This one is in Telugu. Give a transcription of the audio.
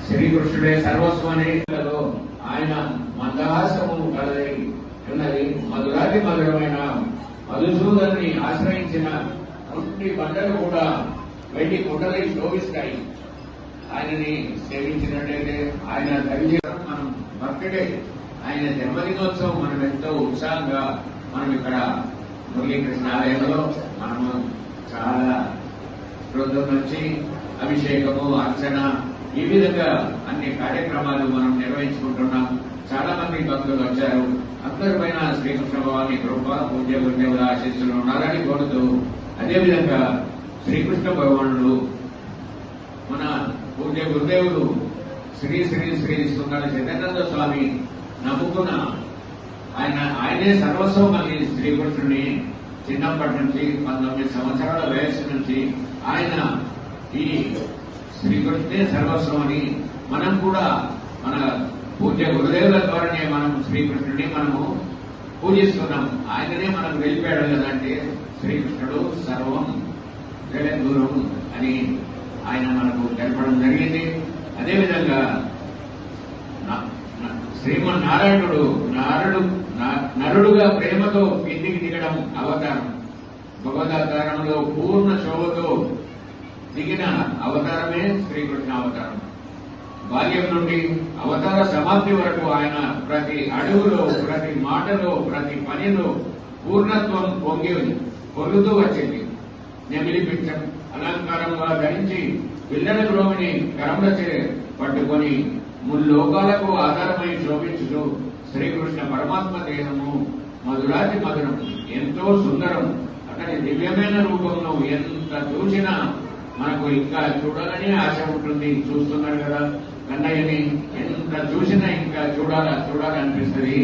శ్రీకృష్ణుడే సర్వస్వని ఆయన మందహాసము కలదై ఉన్నది. మధురాతి మధురమైన మధుసూదన్ని ఆశ్రయించిన పుట్టి బండలు కూడా వెండి కుండలై శోభిస్తాయి. ఆయనని సేవించినట్లయితే ఆయన దర్శనం మనం బర్త్డే ఆయన జన్మదినోత్సవం మనం ఎంతో ఉత్సాహంగా మనం ఇక్కడ మురళీకృష్ణ ఆలయంలో మనము చాలా రోజుల నుంచి అభిషేకము అర్చన ఈ విధంగా అన్ని కార్యక్రమాలు మనం నిర్వహించుకుంటున్నాం. చాలా మంది భక్తులు వచ్చారు. అందరిపైన శ్రీకృష్ణ భగవాని కృప పూజ్య గురుదేవుల ఆశీస్సులు ఉన్నారని కోరుతూ, అదేవిధంగా శ్రీకృష్ణ భగవానుడు మన పూజ్య గురుదేవులు శ్రీ శ్రీ శ్రీ సుందర చైతన్య స్వామి నమ్ముకున్న ఆయనే సర్వస్వం అని శ్రీకృష్ణుని చిన్నప్పటి నుంచి 19 సంవత్సరాల వయస్సు నుంచి ఆయన ఈ శ్రీకృష్ణే సర్వస్వం అని మనం కూడా మన పూజ్య గురుదేవుల ద్వారానే మనం శ్రీకృష్ణుడిని మనము పూజిస్తున్నాం. ఆయననే మనకు వెళ్ళిపోయాడు కదంటే శ్రీకృష్ణుడు సర్వం జగద్గురు అని ఆయన మనకు తెలపడం జరిగింది. అదేవిధంగా శ్రీమన్నారాయణుడు నరుడుగా ప్రేమతో కిందికి దిగడం అవతారం. భగవదవతారంలో పూర్ణ శోభతో దిగిన అవతారమే శ్రీకృష్ణ అవతారం. బాల్యం నుండి అవతార సమాప్తి వరకు ఆయన ప్రతి అడుగులో, ప్రతి మాటలో, ప్రతి పనిలో పూర్ణత్వం పొందుతూ వచ్చింది. నెమిలి పింఛం అలంకారంగా ధరించి పిల్లల గ్రోమిని కరములచే పట్టుకొని ముల్లోకాలకు ఆధారమై శోభించుతూ శ్రీకృష్ణ పరమాత్మ దేహము మధురాతి మధురం, ఎంతో సుందరం. అతని దివ్యమైన రూపంలో ఎంత చూసినా మనకు ఇంకా చూడాలని ఆశ ఉంటుంది. చూస్తున్నారు కదా కన్నయ్యని, ఎంత చూసినా ఇంకా చూడాలనిపిస్తుంది.